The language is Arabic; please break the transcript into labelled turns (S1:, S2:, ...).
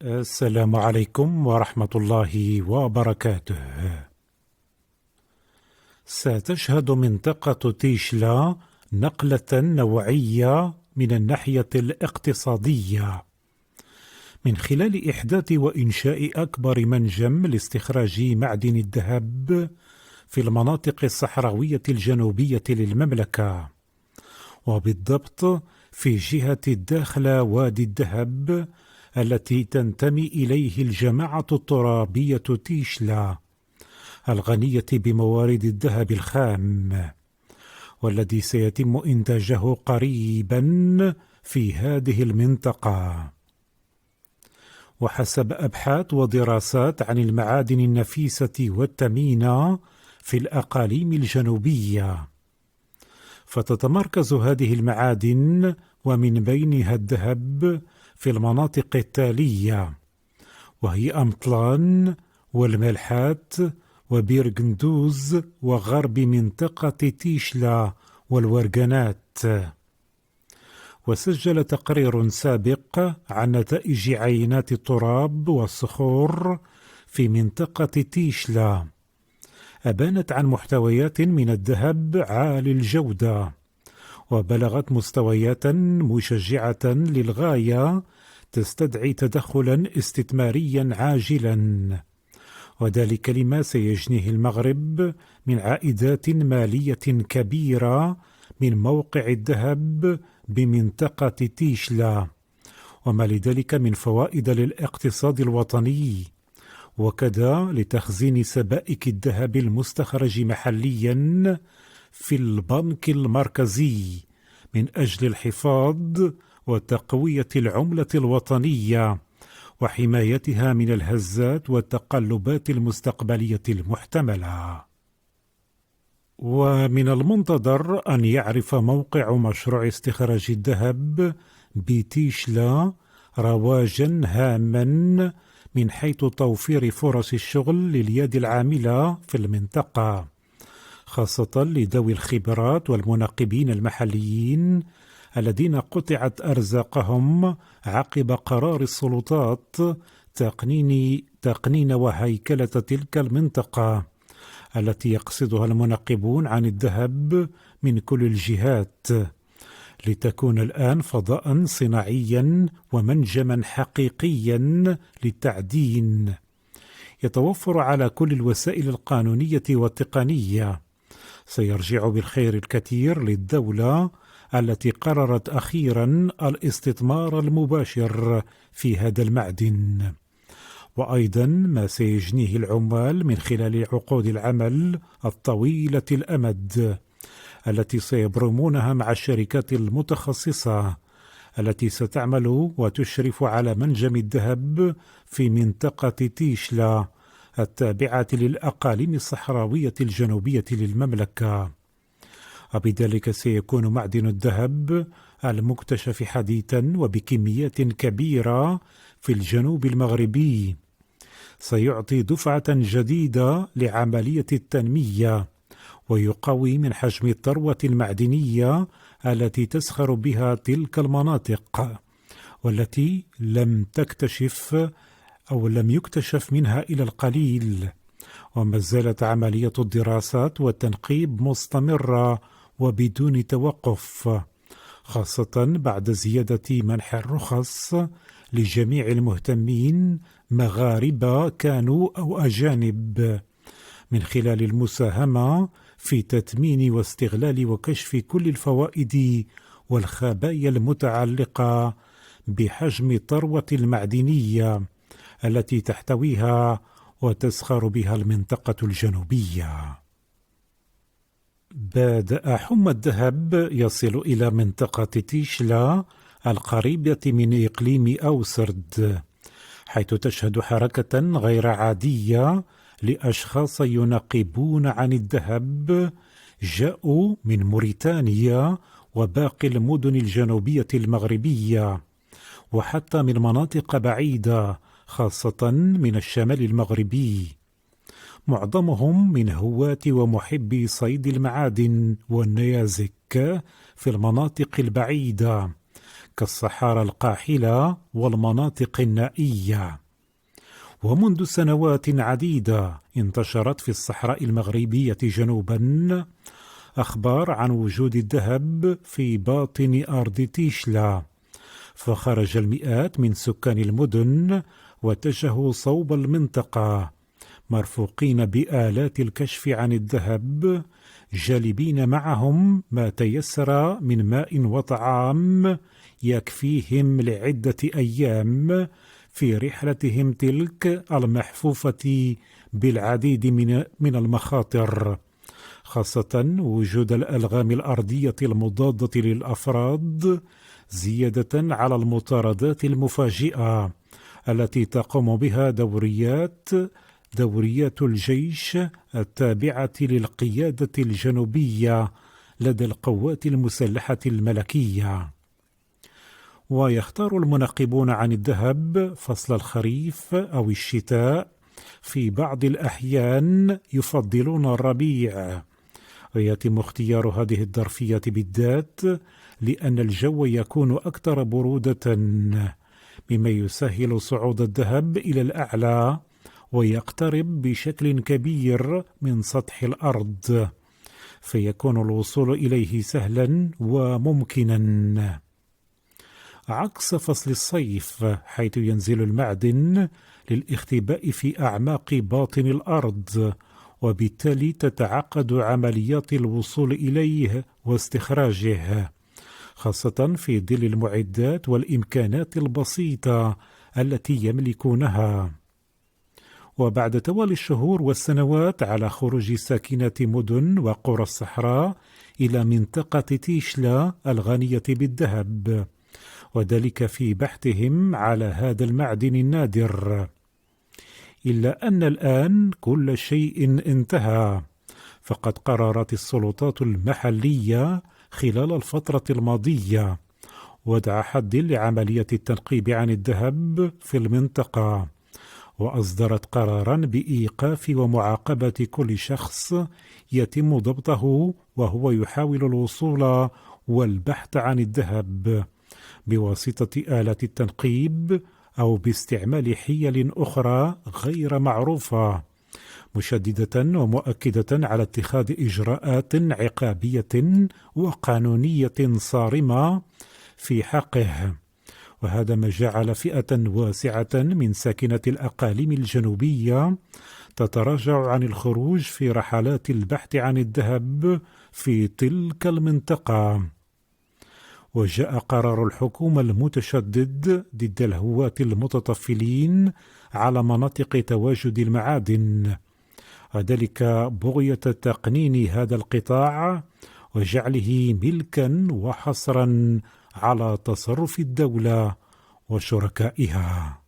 S1: السلام عليكم ورحمة الله وبركاته. ستشهد منطقة تيشلا نقلة نوعية من الناحية الاقتصادية من خلال إحداث وإنشاء أكبر منجم لاستخراج معدن الذهب في المناطق الصحراوية الجنوبية للمملكة، وبالضبط في جهة الداخل وادي الذهب التي تنتمي إليه الجماعة الترابية تيشلا الغنية بموارد الذهب الخام، والذي سيتم إنتاجه قريبا في هذه المنطقة. وحسب أبحاث ودراسات عن المعادن النفيسة والثمينة في الأقاليم الجنوبية، فتتمركز هذه المعادن ومن بينها الذهب في المناطق التالية، وهي أمطلان والملحات وبيرغندوز وغرب منطقة تيشلا والورغانات. وسجل تقرير سابق عن نتائج عينات التراب والصخور في منطقة تيشلا أبانت عن محتويات من الذهب عالي الجودة، وبلغت مستويات مشجعة للغاية تستدعي تدخلا استثماريا عاجلا، وذلك لما سيجنيه المغرب من عائدات مالية كبيرة من موقع الذهب بمنطقة تيشلا، وما لذلك من فوائد للاقتصاد الوطني، وكذا لتخزين سبائك الذهب المستخرج محليا في البنك المركزي من أجل الحفاظ وتقوية العملة الوطنية وحمايتها من الهزات والتقلبات المستقبلية المحتملة. ومن المنتظر أن يعرف موقع مشروع استخراج الذهب بتيشلا رواجا هاما من حيث توفير فرص الشغل لليد العاملة في المنطقة، خاصة لذوي الخبرات والمناقبين المحليين الذين قطعت أرزاقهم عقب قرار السلطات تقنين وهيكلة تلك المنطقة التي يقصدها المناقبون عن الذهب من كل الجهات، لتكون الآن فضاء صناعيا ومنجما حقيقيا للتعدين يتوفر على كل الوسائل القانونية والتقنية. سيرجع بالخير الكثير للدولة التي قررت أخيرا الاستثمار المباشر في هذا المعدن، وأيضا ما سيجنيه العمال من خلال عقود العمل الطويلة الأمد التي سيبرمونها مع الشركات المتخصصة التي ستعمل وتشرف على منجم الذهب في منطقة تيشلا التابعة للأقاليم الصحراوية الجنوبية للمملكة. وبذلك سيكون معدن الذهب المكتشف حديثا وبكميات كبيرة في الجنوب المغربي سيعطي دفعة جديدة لعملية التنمية، ويقوي من حجم الثروة المعدنية التي تزخر بها تلك المناطق، والتي لم يكتشف منها إلى القليل، وما زالت عملية الدراسات والتنقيب مستمرة وبدون توقف، خاصة بعد زيادة منح الرخص لجميع المهتمين مغاربة كانوا أو أجانب من خلال المساهمة في تثمين واستغلال وكشف كل الفوائد والخبايا المتعلقة بحجم الثروة المعدنية التي تحتويها وتزخر بها المنطقة الجنوبية. بدأ حمى الذهب يصل إلى منطقة تيشلا القريبة من إقليم أوسرد، حيث تشهد حركة غير عادية لأشخاص ينقبون عن الذهب جاءوا من موريتانيا وباقي المدن الجنوبية المغربية، وحتى من مناطق بعيدة خاصة من الشمال المغربي. معظمهم من هواة ومحبي صيد المعادن والنيازك في المناطق البعيدة، كالصحارى القاحلة والمناطق النائية. ومنذ سنوات عديدة انتشرت في الصحراء المغربية جنوبا أخبار عن وجود الذهب في باطن أرض تيشلا، فخرج المئات من سكان المدن واتجهوا صوب المنطقة مرفوقين بآلات الكشف عن الذهب، جالبين معهم ما تيسر من ماء وطعام يكفيهم لعدة أيام في رحلتهم تلك المحفوفة بالعديد من المخاطر، خاصة وجود الألغام الأرضية المضادة للأفراد، زيادة على المطاردات المفاجئة التي تقوم بها دوريات الجيش التابعة للقيادة الجنوبية لدى القوات المسلحة الملكية. ويختار المنقبون عن الذهب فصل الخريف أو الشتاء، في بعض الأحيان يفضلون الربيع، ويتم اختيار هذه الظرفية بالذات لأن الجو يكون أكثر برودة، مما يسهل صعود الذهب إلى الأعلى ويقترب بشكل كبير من سطح الأرض، فيكون الوصول إليه سهلا وممكنا، عكس فصل الصيف حيث ينزل المعدن للاختباء في أعماق باطن الأرض، وبالتالي تتعقد عمليات الوصول إليه واستخراجه، خاصة في ظل المعدات والإمكانات البسيطة التي يملكونها. وبعد توالي الشهور والسنوات على خروج ساكنة مدن وقرى الصحراء إلى منطقة تيشلا الغنية بالذهب، وذلك في بحثهم على هذا المعدن النادر، إلا أن الآن كل شيء انتهى، فقد قررت السلطات المحلية خلال الفترة الماضية وضع حد لعملية التنقيب عن الذهب في المنطقة، وأصدرت قرارا بإيقاف ومعاقبة كل شخص يتم ضبطه وهو يحاول الوصول والبحث عن الذهب بواسطة آلات التنقيب أو باستعمال حيل أخرى غير معروفة، مشددة ومؤكدة على اتخاذ إجراءات عقابية وقانونية صارمة في حقه. وهذا ما جعل فئة واسعة من ساكنة الأقاليم الجنوبية تتراجع عن الخروج في رحلات البحث عن الذهب في تلك المنطقة. وجاء قرار الحكومة المتشدد ضد الهواة المتطفلين على مناطق تواجد المعادن، وذلك بغية تقنين هذا القطاع وجعله ملكا وحصرا على تصرف الدولة وشركائها.